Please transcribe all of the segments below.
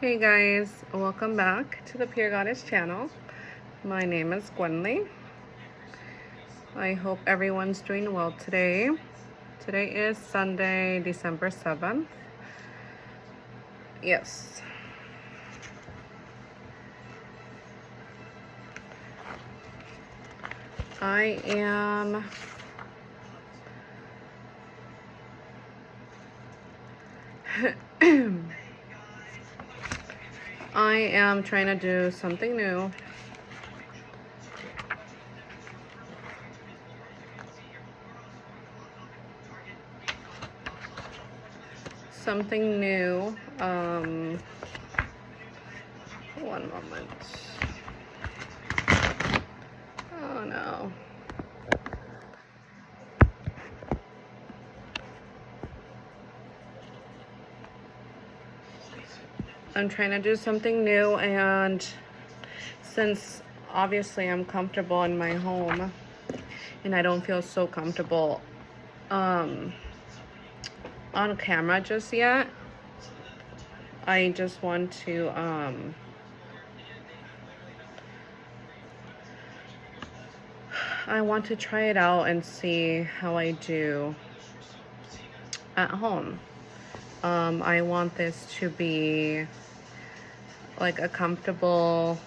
Hey guys, welcome back to the Pure Goddess channel. My name is Gwenly. I hope everyone's doing well today. Today is Sunday, December 7th. Yes. I am I am trying to do something new. Something new. One moment. Oh no. I'm trying to do something new, and since obviously I'm comfortable in my home and I don't feel so comfortable on camera just yet, I just want to I want to try it out and see how I do at home. I want this to be like a comfortable,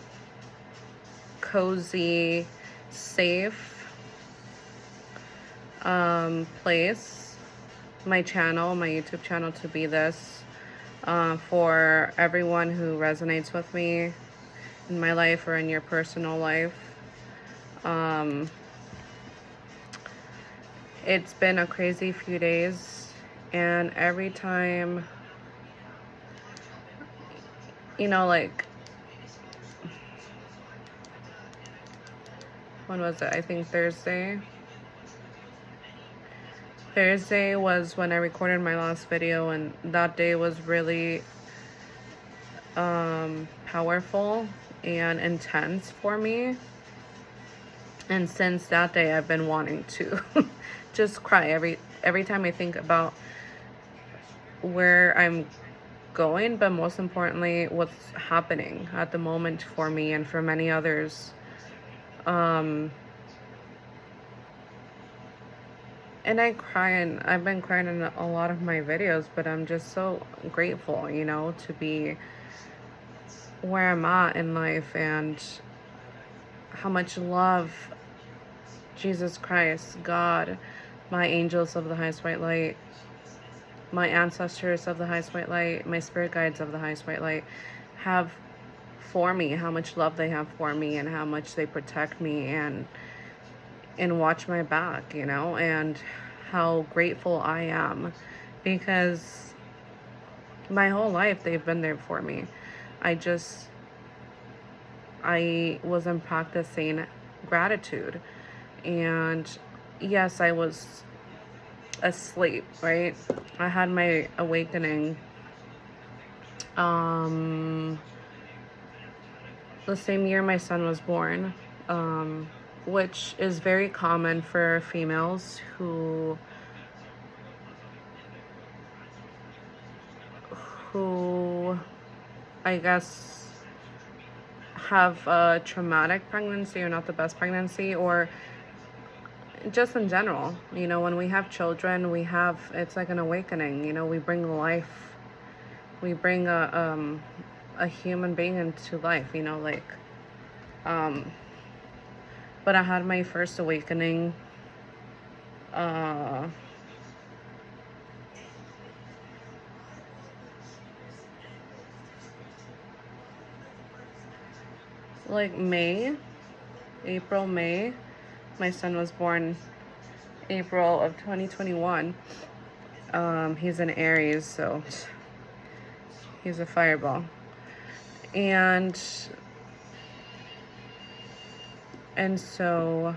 cozy, safe place. My YouTube channel, to be this for everyone who resonates with me in my life or in your personal life. It's been a crazy few days, and every time, like, when was it? I think Thursday. Thursday was when I recorded my last video, and that day was really powerful and intense for me. And since that day, I've been wanting to just cry every time I think about where I'm going, but most importantly, what's happening at the moment for me and for many others. And I cry, and I've been crying in a lot of my videos, but I'm just so grateful, to be where I'm at in life, and how much love Jesus Christ, God, my angels of the highest white light, my ancestors of the highest white light, my spirit guides of the highest white light have for me, how much love they have for me, and how much they protect me and watch my back, and how grateful I am, because my whole life they've been there for me. I wasn't practicing gratitude, and yes, I was asleep, right? I had my awakening the same year my son was born, which is very common for females who I guess have a traumatic pregnancy, or not the best pregnancy, or just in general. When we have children, it's like an awakening. We bring life, we bring a human being into life, but I had my first awakening like April, May. My son was born April of 2021. He's an Aries, so he's a fireball. And so,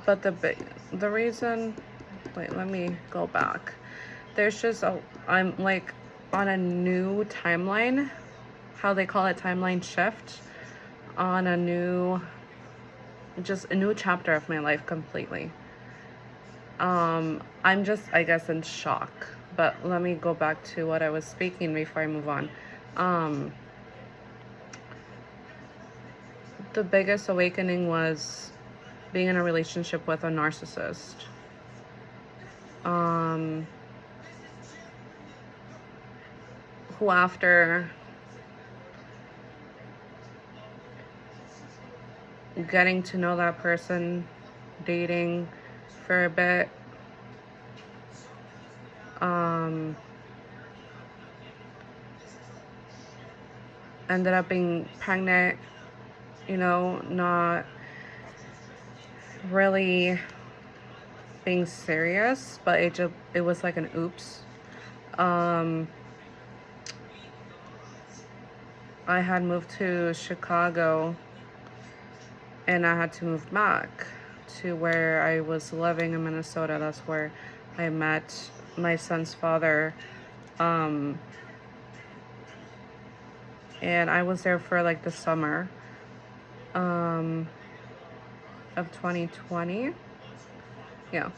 but the reason, wait, let me go back. I'm like on a new timeline, how they call it, timeline shift, on a new chapter of my life completely. I'm just, I guess, in shock But let me go back to what I was speaking before I move on. Um, the biggest awakening was being in a relationship with a narcissist. Um, who, after getting to know that person, dating for a bit, ended up being pregnant, not really being serious, but it was like an oops. I had moved to Chicago and I had to move back to where I was living in Minnesota. That's where I met my son's father. And I was there for like the summer of 2020. Yeah.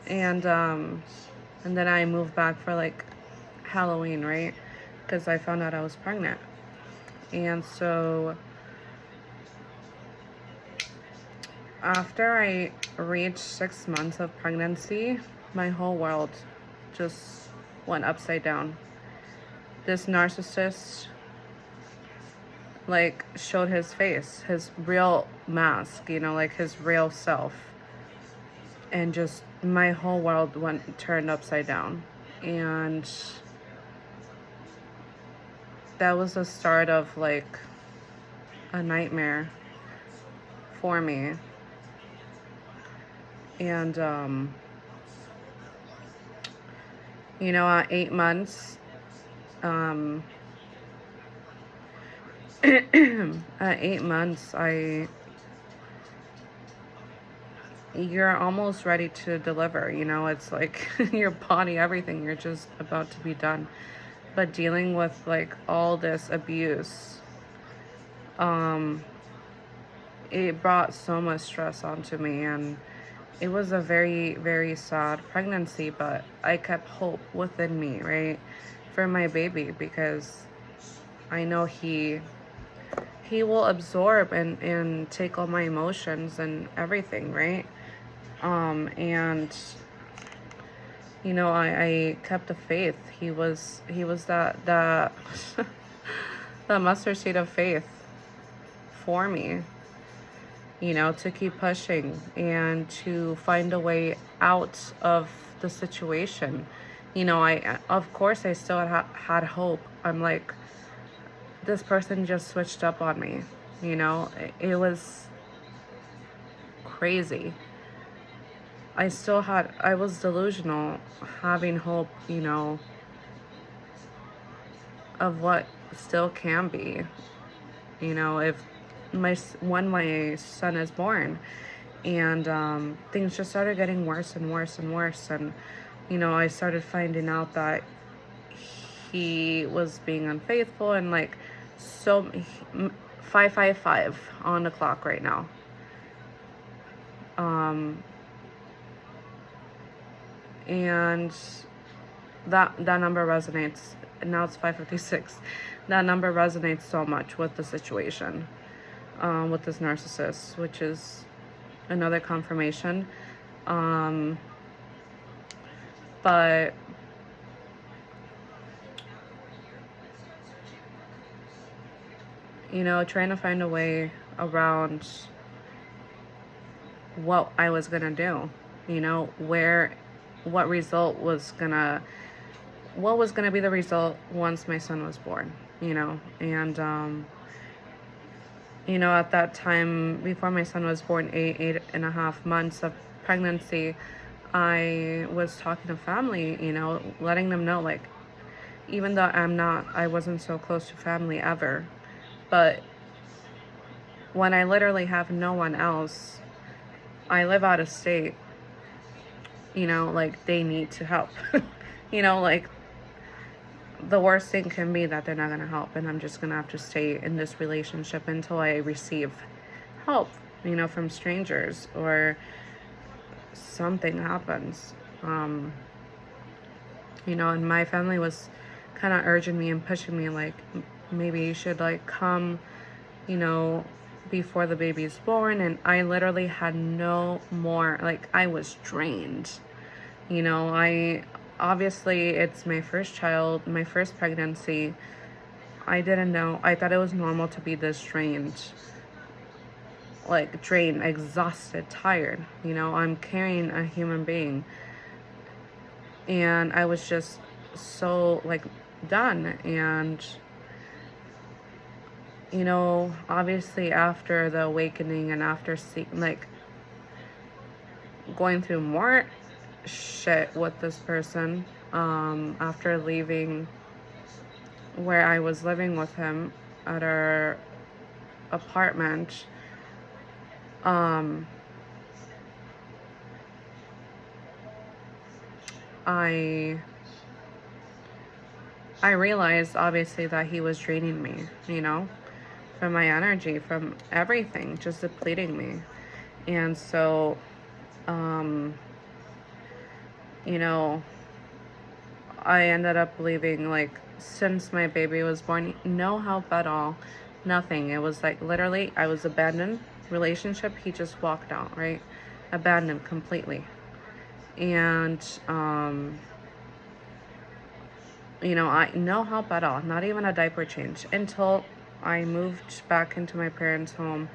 And then I moved back for like Halloween, right? Because I found out I was pregnant. And so after I reached 6 months of pregnancy, my whole world just went upside down. This narcissist like showed his face, his real mask, like his real self. And just my whole world turned upside down. And that was the start of like a nightmare for me. And at 8 months, at 8 months, you're almost ready to deliver. It's like your body, everything, you're just about to be done. But dealing with like all this abuse, it brought so much stress onto me, and it was a very, very sad pregnancy, but I kept hope within me, right, for my baby, because I know he will absorb and take all my emotions and everything, right? And I kept the faith. He was that the mustard seed of faith for me, to keep pushing and to find a way out of the situation. Of course, I still had hope. I'm like, this person just switched up on me. It was crazy. I was delusional, having hope, of what still can be, if when my son is born. And things just started getting worse and worse and worse. And, I started finding out that he was being unfaithful, and like, so 555 on the clock right now. And that number resonates. And now it's 556. That number resonates so much with the situation, with this narcissist, which is another confirmation. But trying to find a way around what I was gonna do, what was gonna be the result once my son was born, and at that time, before my son was born, 8.5 months of pregnancy, I was talking to family, letting them know, like, even though I wasn't so close to family ever, but when I literally have no one else, I live out of state, like, they need to help. Like, the worst thing can be that they're not going to help, and I'm just going to have to stay in this relationship until I receive help, from strangers, or something happens. you know, and my family was kind of urging me and pushing me, like, maybe you should, like, come, you know, before the baby's born. And I literally had no more, like, I was drained. You know, obviously, it's my first child, my first pregnancy. I didn't know. I thought it was normal to be this drained, like, drained, exhausted, tired. You know, I'm carrying a human being. And I was just so, like, done. And, you know, obviously, after the awakening and after like, going through more shit with this person, after leaving where I was living with him at our apartment, I realized, obviously, that he was draining me, you know, from my energy, from everything, just depleting me. And so, you know, I ended up leaving, like, since my baby was born, no help at all, nothing. It was like, literally, I was abandoned. Relationship, he just walked out, right? Abandoned completely. And, you know, I no help at all, not even a diaper change, until I moved back into my parents' home,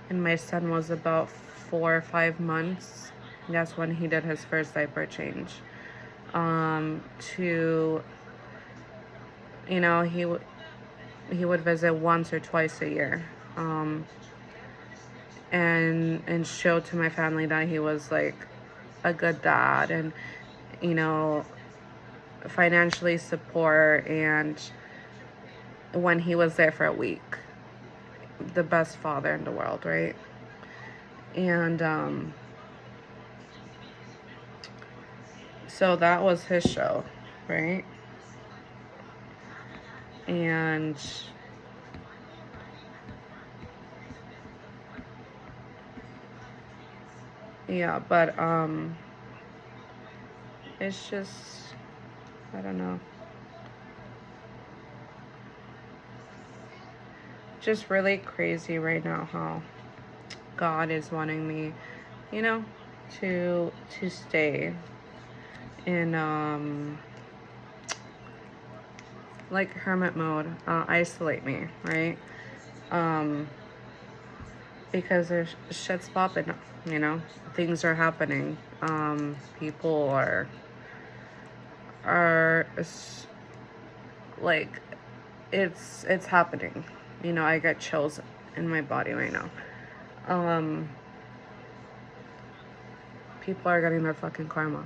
and my son was about 4 or 5 months. That's when he did his first diaper change. To, you know, he would visit once or twice a year, and show to my family that he was, like, a good dad, and, you know, financially support, and when he was there for a week, the best father in the world, right? And so that was his show, right? And yeah, but it's just, I don't know, just really crazy right now how God is wanting me, you know, to stay in like, hermit mode, isolate me, right? Because there's shit's popping, you know, things are happening. People are like, it's happening. You know, I get chills in my body right now. People are getting their fucking karma.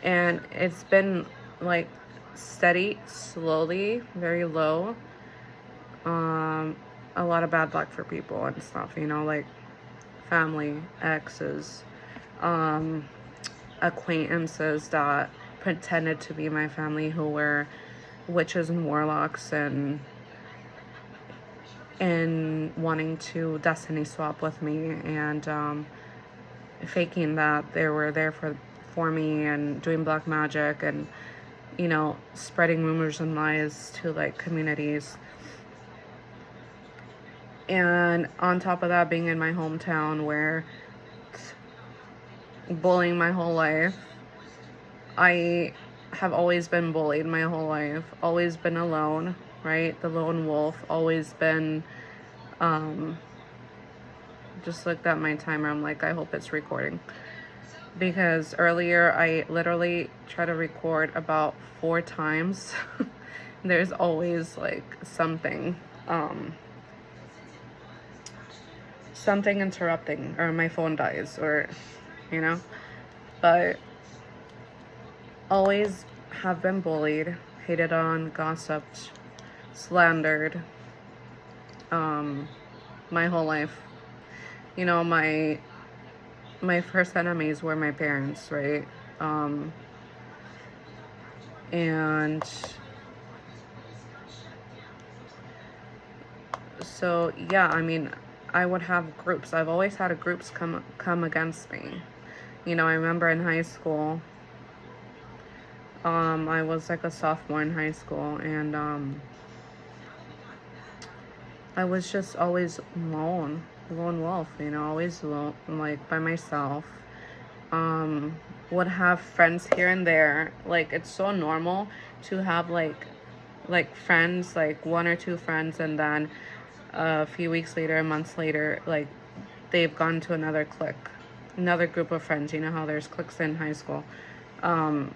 And it's been, like, steady, slowly, very low. A lot of bad luck for people and stuff, you know, like family, exes, acquaintances that pretended to be my family, who were witches and warlocks, and wanting to destiny swap with me, and faking that they were there for me, and doing black magic, and, you know, spreading rumors and lies to, like, communities. And on top of that, being in my hometown, where bullying my whole life. I have always been bullied my whole life, always been alone, right? The lone wolf, always been, just looked at my timer. I'm like, I hope it's recording. Because earlier I literally tried to record about 4 times. There's always, like, something interrupting, or my phone dies, or, you know. But always have been bullied, hated on, gossiped, slandered, my whole life. You know, my first enemies were my parents, right? And so, yeah, I mean, I would have groups. I've always had groups come against me. You know, I remember in high school, I was like a sophomore in high school, and I was just always lone wolf, you know, always alone, like by myself. Um, would have friends here and there. Like it's so normal to have like friends, like one or two friends, and then a few weeks later, months later, like they've gone to another clique, another group of friends. You know how there's cliques in high school. Um,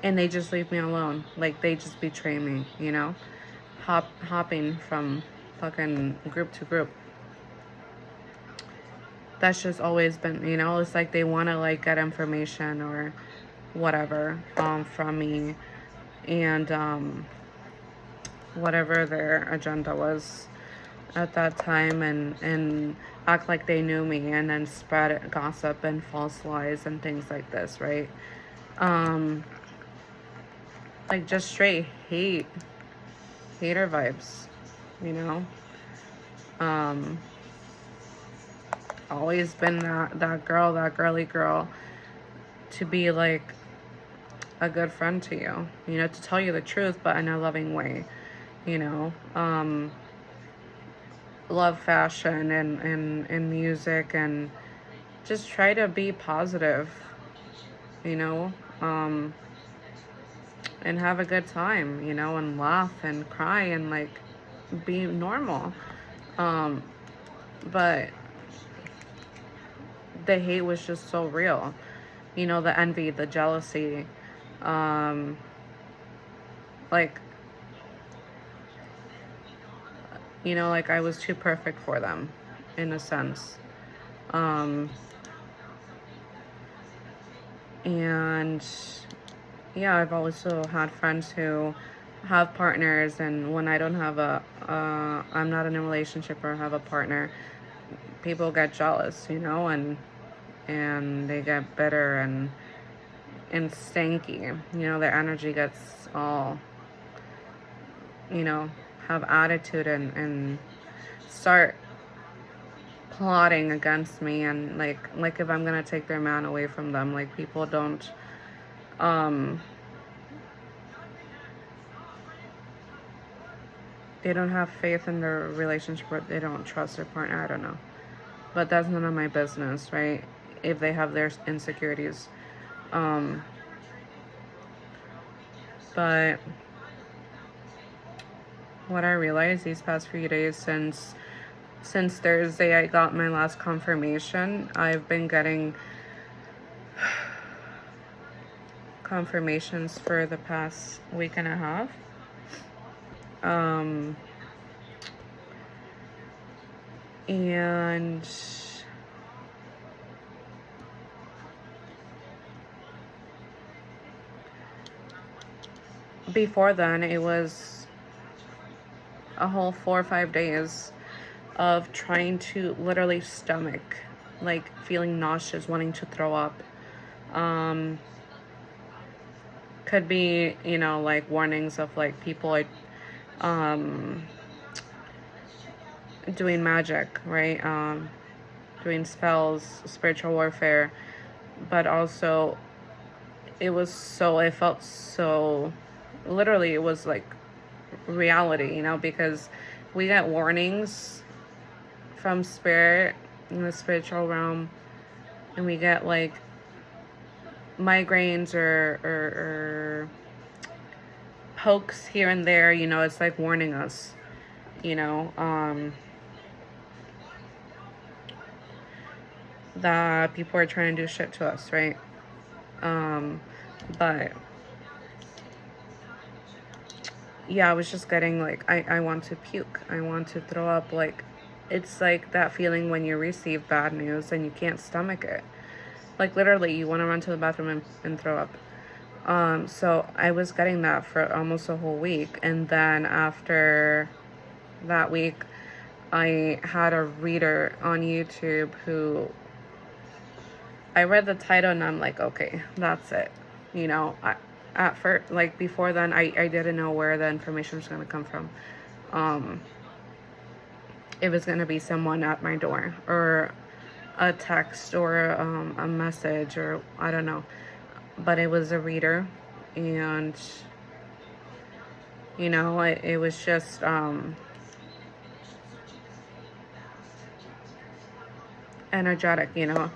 and they just leave me alone. Like they just betray me, you know? Hopping from fucking group to group. That's just always been, you know, it's like they want to like get information or whatever from me, and whatever their agenda was at that time, and act like they knew me and then spread gossip and false lies and things like this, right? um like just straight hater vibes, you know. um Always been that girl, that girly girl, to be like a good friend to you know, to tell you the truth, but in a loving way, you know. Love fashion and music, and just try to be positive, you know, and have a good time, you know, and laugh and cry and like be normal. Um, but the hate was just so real, you know, the envy, the jealousy, um, like, you know, like I was too perfect for them in a sense. Um, and yeah, I've also had friends who have partners, and when I don't have I'm not in a relationship or have a partner, people get jealous, you know, and they get bitter and stanky. You know, their energy gets all, you know, have attitude and start plotting against me, and like if I'm gonna take their man away from them, like people don't um they don't have faith in their relationship, or they don't trust their partner. I don't know, but that's none of my business, right? If they have their insecurities. um but what I realized these past few days, since Thursday I got my last confirmation, I've been getting confirmations for the past week and a half. Um, and before then, it was a whole 4 or 5 days of trying to literally stomach, like feeling nauseous, wanting to throw up. Um, could be, you know, like warnings of like people like um doing magic, right? Doing spells, spiritual warfare, but also it felt so, literally, it was like reality, you know, because we get warnings from spirit in the spiritual realm, and we get like migraines or pokes here and there, you know, it's like warning us, you know, that people are trying to do shit to us, right? But yeah, I was just getting like, I want to puke, I want to throw up. Like, it's like that feeling when you receive bad news and you can't stomach it. Like literally, you want to run to the bathroom and throw up. So I was getting that for almost a whole week, and then after that week, I had a reader on YouTube who, I read the title and I'm like, okay, that's it. You know, at first, like before then, I didn't know where the information was going to come from. Um, it was going to be someone at my door, or a text, or a message, or I don't know. But it was a reader, And, you know, it was just, energetic, you know.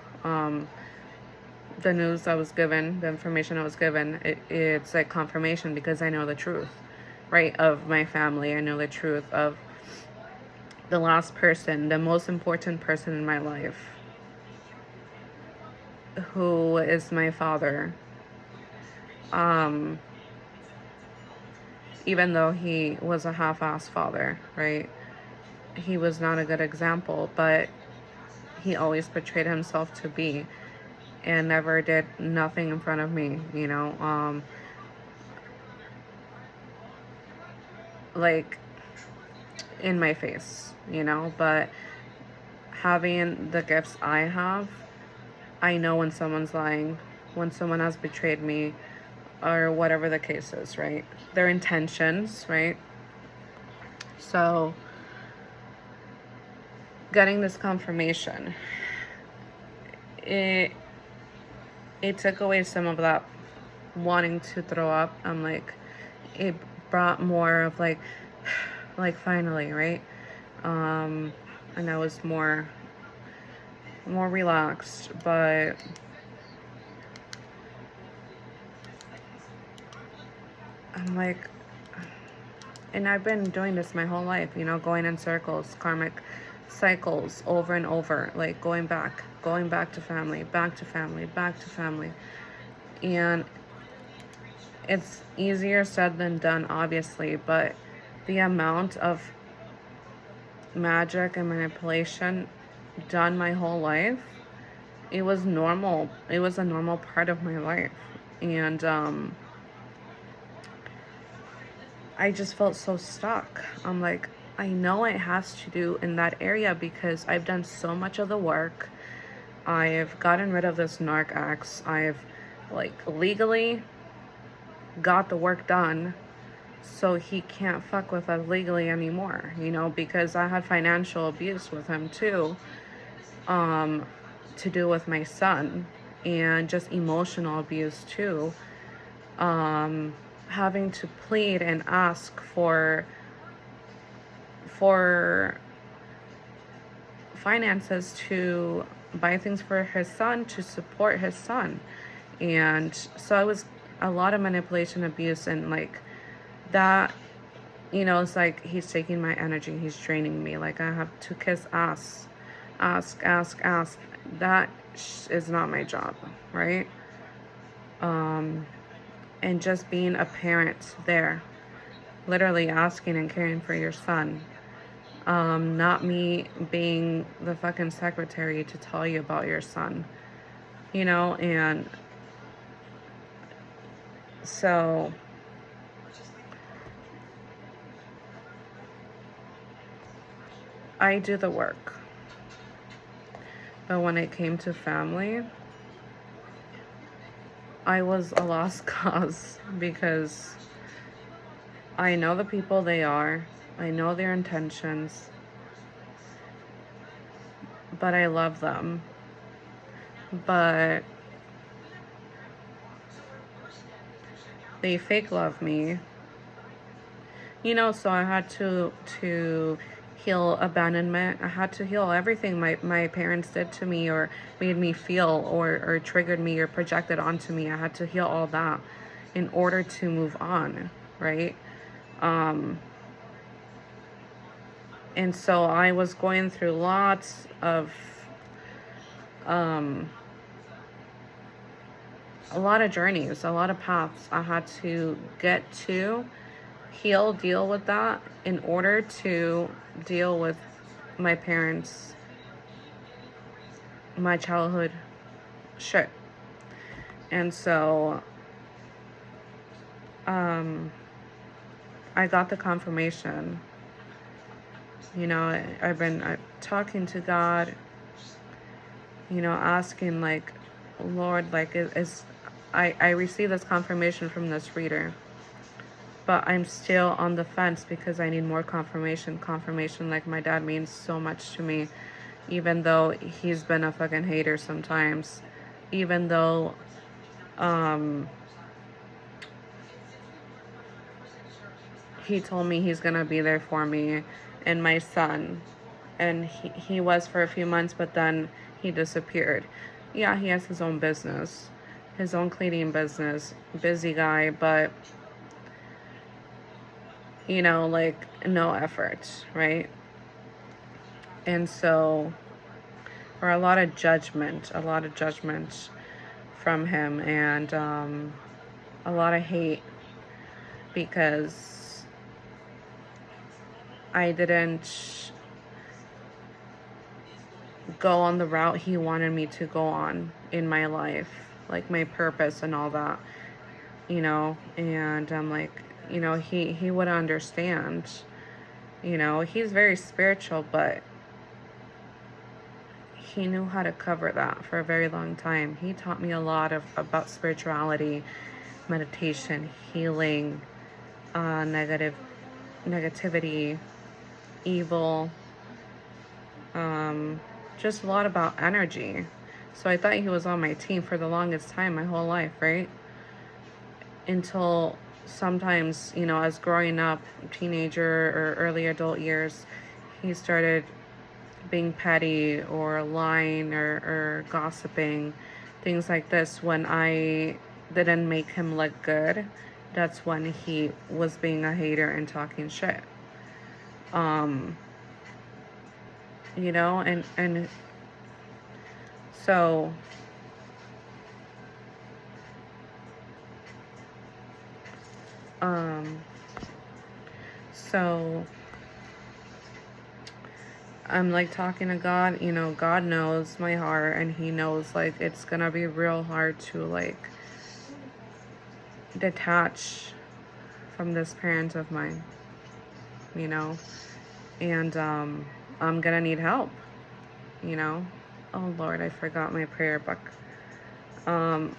The news I was given, the information I was given, it's like confirmation, because I know the truth, right, of my family. I know the truth of the last person, the most important person in my life, who is my father. Um, Even though he was a half-assed father, right? He was not a good example, but he always portrayed himself to be, and never did nothing in front of me, you know. Like, in my face, you know. But having the gifts I have, I know when someone's lying, when someone has betrayed me, or whatever the case is, right? Their intentions, right? So, getting this confirmation, it it took away some of that wanting to throw up. I'm like, it brought more of like finally, right? And I was more relaxed. But I'm like, and I've been doing this my whole life, you know, going in circles, karmic cycles, over and over, like going back to family, back to family, back to family. And it's easier said than done, obviously, but the amount of magic and manipulation done my whole life, it was normal. It was a normal part of my life. And I just felt so stuck. I'm like, I know it has to do in that area, because I've done so much of the work. I've gotten rid of this narc ex. I've like legally got the work done, so he can't fuck with us legally anymore, you know, because I had financial abuse with him too, to do with my son, and just emotional abuse too. Having to plead and ask for finances to buy things for his son, to support his son. And so it was a lot of manipulation, abuse, and like that, you know. It's like he's taking my energy, he's draining me. Like, I have to kiss ass, ask. That is not my job, right? And just being a parent there, literally asking and caring for your son. Not me being the fucking secretary to tell you about your son, you know. And so I do the work. But when it came to family, I was a lost cause, because I know the people they are, I know their intentions, but I love them. But they fake love me, you know. So I had to heal abandonment. I had to heal everything my parents did to me, or made me feel, or triggered me, or projected onto me. I had to heal all that in order to move on, right? And so I was going through lots of a lot of journeys, a lot of paths I had to get to heal, deal with that, in order to deal with my parents, my childhood shit. And so I got the confirmation. You know, I've been talking to God, you know, asking, like, Lord, like, I received this confirmation from this reader, but I'm still on the fence, because I need more confirmation. Confirmation, like, my dad means so much to me, even though he's been a fucking hater sometimes, even though he told me he's gonna be there for me and my son. And he was for a few months, but then he disappeared. Yeah, he has his own business, his own cleaning business, busy guy, but like no effort, right? And so, or a lot of judgment from him, and a lot of hate because I didn't go on the route he wanted me to go on in my life, like my purpose and all that, and I'm like, he would understand. He's very spiritual, but he knew how to cover that for a very long time. He taught me a lot about spirituality, meditation, healing, negativity, evil, just a lot about energy. So I thought he was on my team for the longest time, my whole life, right? Until sometimes, as growing up, teenager or early adult years, he started being petty or lying or gossiping, things like this. When I didn't make him look good, that's when he was being a hater and talking shit. And so so I'm like talking to God. God knows my heart, and he knows like it's gonna be real hard to like detach from this parent of mine, and I'm gonna need help, oh Lord, I forgot my prayer book. I'm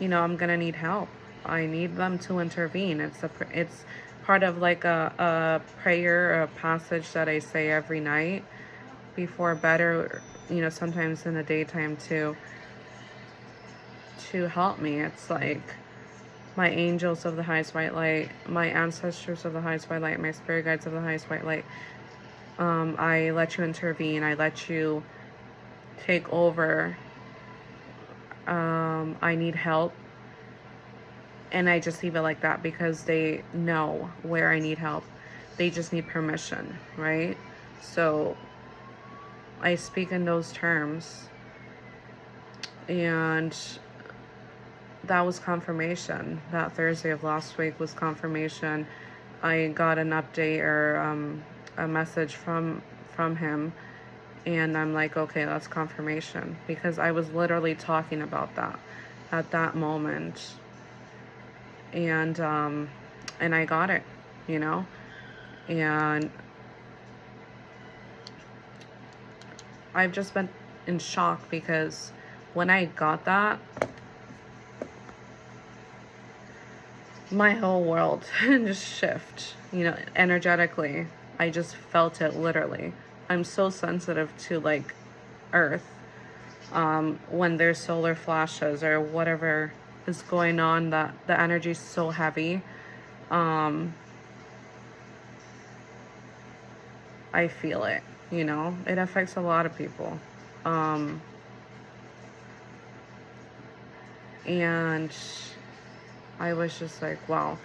gonna need help. I need them to intervene. It's part of like a prayer, a passage that I say every night before bed, or sometimes in the daytime too, to help me. It's like, my angels of the highest white light, my ancestors of the highest white light, my spirit guides of the highest white light, I let you intervene. I let you take over. I need help. And I just leave it like that because they know where I need help. They just need permission, right? So I speak in those terms. And that was confirmation. That Thursday of last week was confirmation. I got an update or a message from him, and I'm like, okay, that's confirmation, because I was literally talking about that at that moment, and I got it, and I've just been in shock because when I got that, my whole world just shift, energetically. I just felt it literally. I'm so sensitive to like earth. When there's solar flashes or whatever is going on, that the energy is so heavy. I feel it, it affects a lot of people. And I was just like, wow.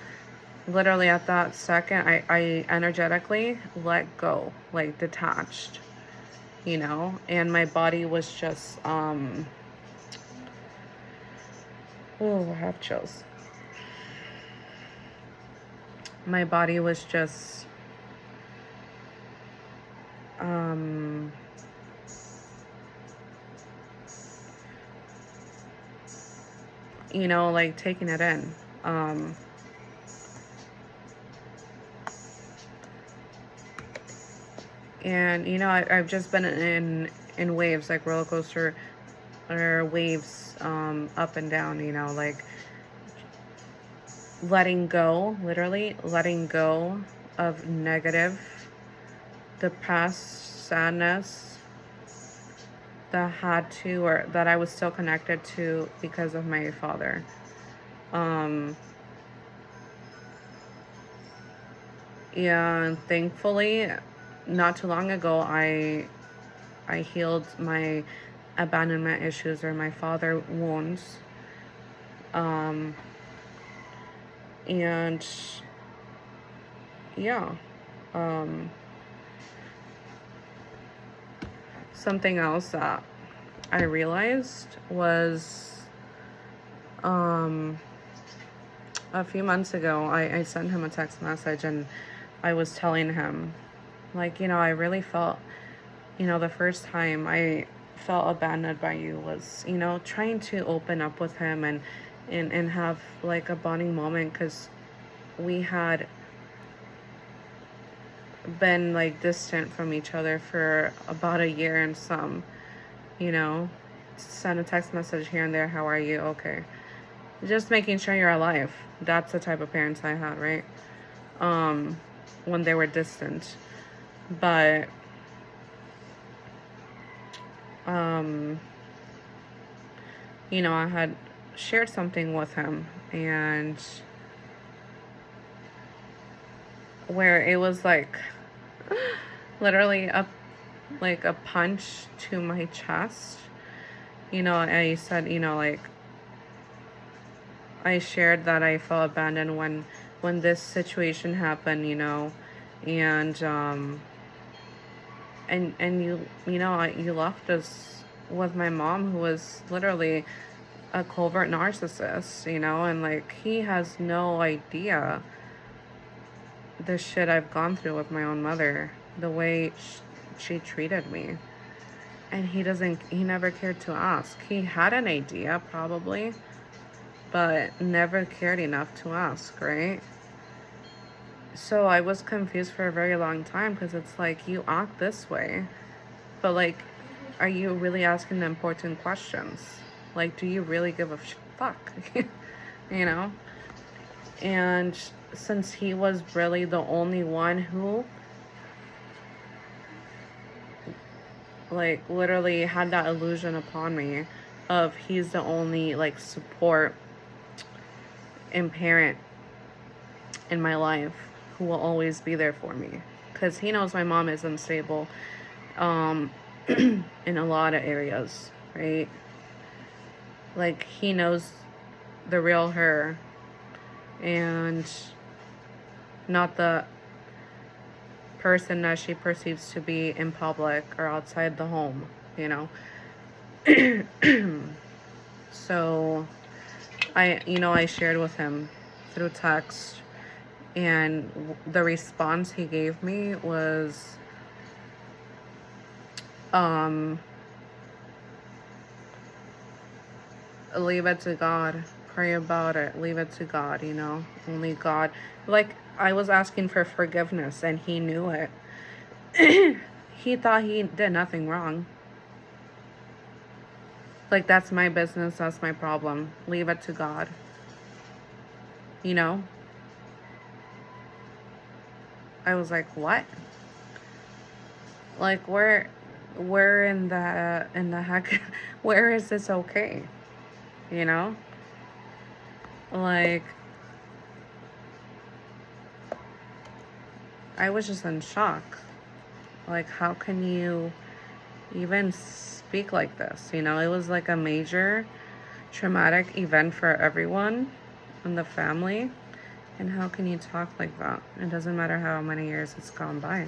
Literally at that second, I energetically let go, like detached, and my body was just, oh, I have chills. My body was just, like taking it in. And I've just been in waves, like roller coaster or waves, up and down, like letting go, literally letting go of negative, the past sadness that had to, or that I was still connected to because of my father. And thankfully, not too long ago, I healed my abandonment issues or my father wounds. Um, and yeah, um, something else that I realized was um, a few months ago, I sent him a text message and I was telling him, like, I really felt, the first time I felt abandoned by you was, trying to open up with him and have like a bonding moment because we had been like distant from each other for about a year and some, you know, send a text message here and there, how are you? Okay. Just making sure you're alive. That's the type of parents I had, right? Um, when they were distant. But um, I had shared something with him and where it was like literally a punch to my chest. I said, like I shared that I felt abandoned when this situation happened, and you left us with my mom who was literally a covert narcissist, and like he has no idea the shit I've gone through with my own mother, the way she treated me. And he never cared to ask. He had an idea probably, but never cared enough to ask, right? So I was confused for a very long time because it's like you act this way, but like, are you really asking the important questions? Like, do you really give a fuck? you know? And since he was really the only one who, like, literally had that illusion upon me of he's the only, like, support and parent in my life who will always be there for me. Because he knows my mom is unstable in a lot of areas, right? Like, he knows the real her and not the person that she perceives to be in public or outside the home, you know? So I shared with him through text, and the response he gave me was leave it to God, pray about it, leave it to God, only God. Like, I was asking for forgiveness and he knew it. He thought he did nothing wrong. Like, that's my business, that's my problem, leave it to God, I was like, what? Like, where in the heck where is this okay? Like, I was just in shock. Like, how can you even speak like this? It was like a major traumatic event for everyone in the family. And how can you talk like that? It doesn't matter how many years it's gone by.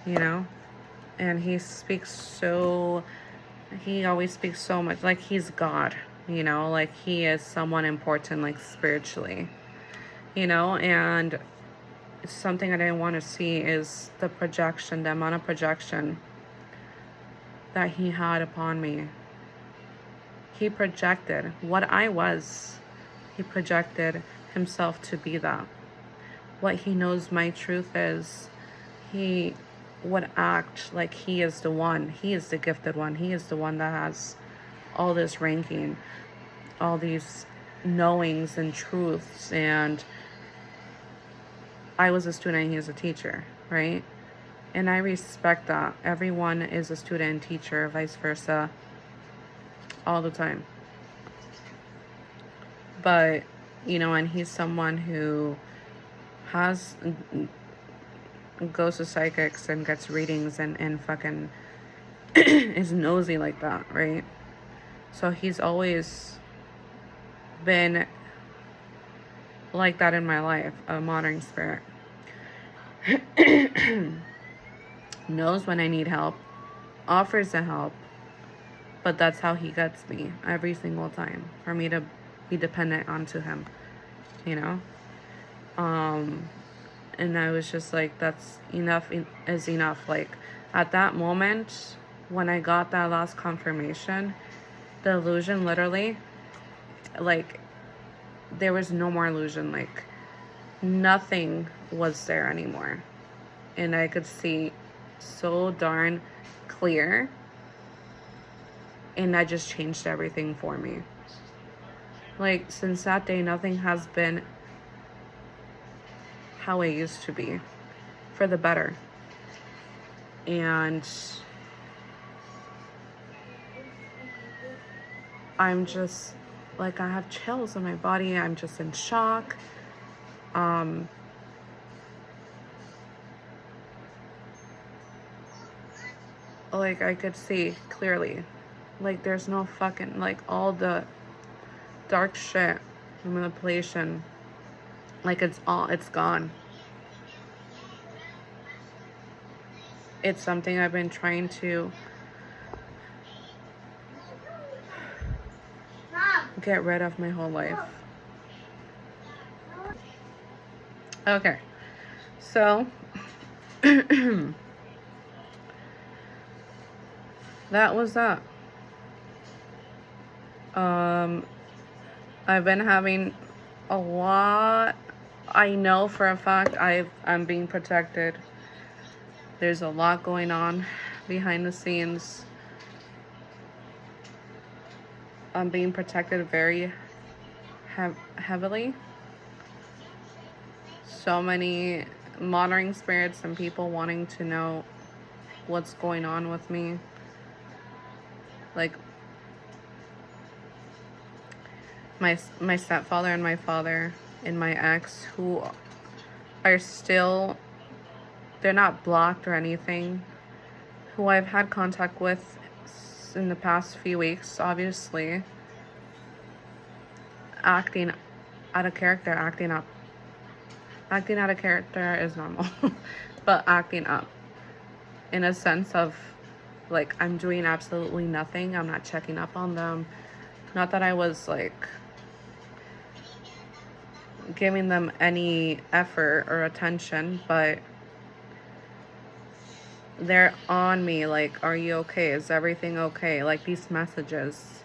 And he always speaks so much like he's God, like he is someone important, like spiritually, and something I didn't want to see is the amount of projection that he had upon me. He projected what I was. He projected himself to be that. What he knows my truth is, he would act like he is the one. He is the gifted one. He is the one that has all this ranking, all these knowings and truths. And I was a student, he is a teacher, right? And I respect that. Everyone is a student and teacher, vice versa, all the time. But, and he's someone who has goes to psychics and gets readings and fucking is nosy like that, right? So he's always been like that in my life, a monitoring spirit. Knows when I need help, offers to help, but that's how he gets me every single time, for me to be dependent onto him, you know? And I was just like, that's enough is enough. Like, at that moment, when I got that last confirmation, the illusion literally, like, there was no more illusion. Like, nothing was there anymore. And I could see so darn clear. And that just changed everything for me. Like, since that day, nothing has been how it used to be, for the better. And I'm just, like, I have chills in my body. I'm just in shock. Like, I could see clearly. Like, there's no fucking, like, all the dark shit, the manipulation, like, it's gone. It's something I've been trying to get rid of my whole life. Okay, so that was that. I've been having a lot. I know for a fact I'm being protected. There's a lot going on behind the scenes. I'm being protected very heavily. So many monitoring spirits and people wanting to know what's going on with me. Like, my stepfather and my father and my ex, who are still, they're not blocked or anything, who I've had contact with in the past few weeks, obviously, acting out of character, acting up. Acting out of character is normal, but acting up in a sense of, like, I'm doing absolutely nothing. I'm not checking up on them. Not that I was, like, giving them any effort or attention, but they're on me, like, are you okay? Is everything okay? Like, these messages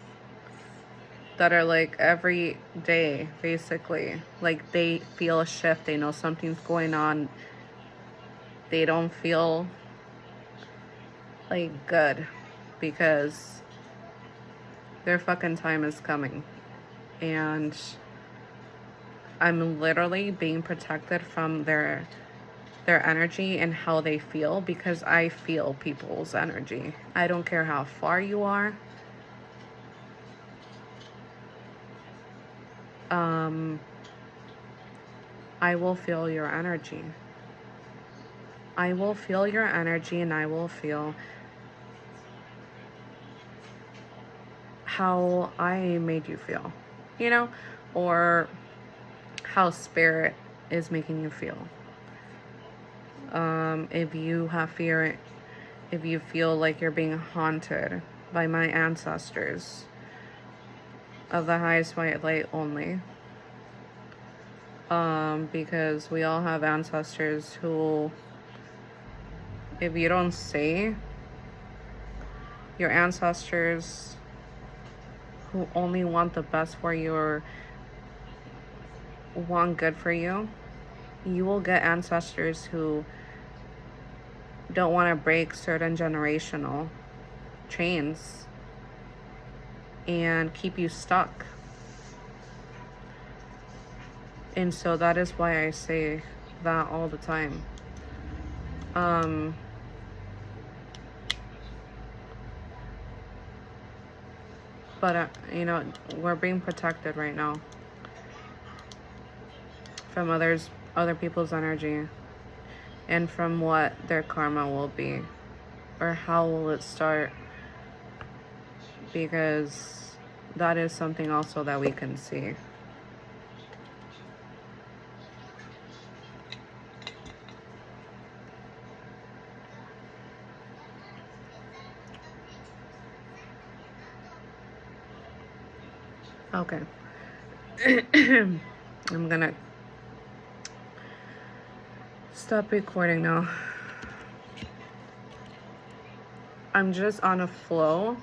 that are, like, every day, basically. Like, they feel a shift. They know something's going on. They don't feel, like, good, because their fucking time is coming. And I'm literally being protected from their energy and how they feel, because I feel people's energy. I don't care how far you are. I will feel your energy. I will feel your energy, and I will feel how I made you feel, you know, or how spirit is making you feel. If you have fear, if you feel like you're being haunted by my ancestors of the highest white light only, because we all have ancestors who, if you don't say, your ancestors who only want the best for you or want good for you, you will get ancestors who don't want to break certain generational chains and keep you stuck. And so that is why I say that all the time. But you know, we're being protected right now from others other people's energy and from what their karma will be, or how will it start, because that is something also that we can see. Okay. I'm gonna stop recording now. I'm just on a flow,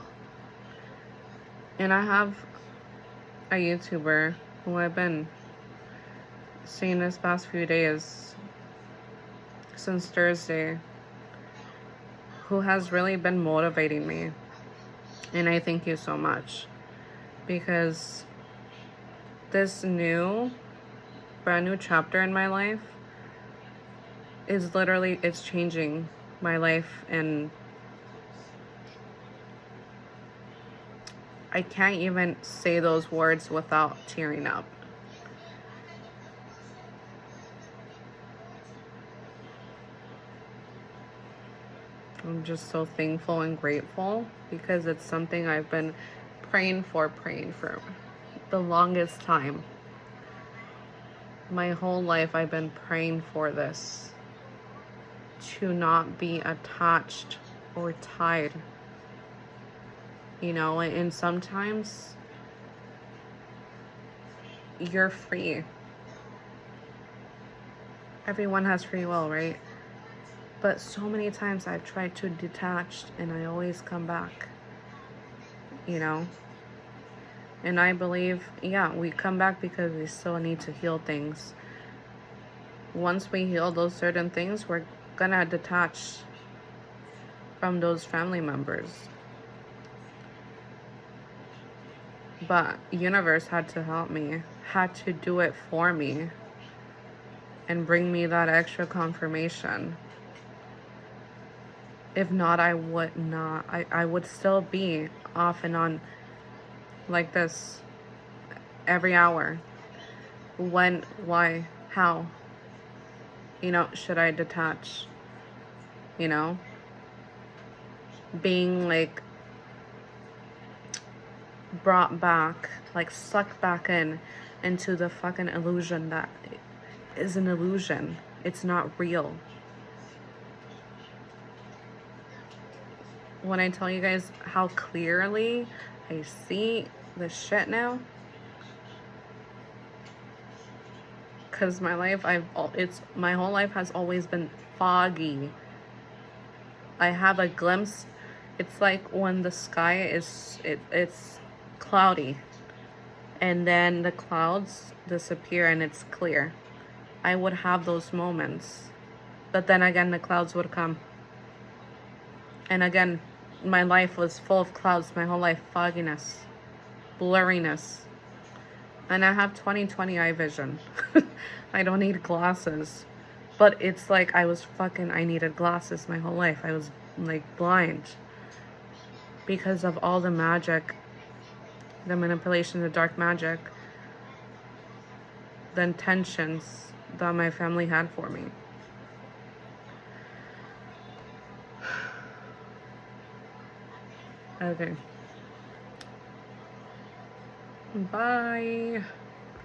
and I have a YouTuber who I've been seeing this past few days, since Thursday, who has really been motivating me. And I thank you so much, because this brand new chapter in my life is literally, it's changing my life, and I can't even say those words without tearing up. I'm just so thankful and grateful, because it's something I've been praying for the longest time. My whole life I've been praying for this, to not be attached or tied, you know. And sometimes you're free. Everyone has free will, right? But so many times I've tried to detach, and I always come back, you know. And I believe, yeah, we come back because we still need to heal things. Once we heal those certain things, we're gonna detach from those family members. But universe had to help me, had to do it for me, and bring me that extra confirmation. If not, I would not. I would still be off and on like this every hour. When, why, how? You know, should I detach? You know? Being like brought back, like sucked back into the fucking illusion that is an illusion. It's not real. When I tell you guys how clearly I see this shit now, because my whole life has always been foggy. I have a glimpse. It's like when the sky it's cloudy, and then the clouds disappear and it's clear. I would have those moments, but then again the clouds would come, and again my life was full of clouds. My whole life, fogginess, blurriness. And I have 20/20 eye vision. I don't need glasses. But it's like I needed glasses my whole life. I was like blind, because of all the magic, the manipulation, the dark magic, the intentions that my family had for me. Okay. Bye.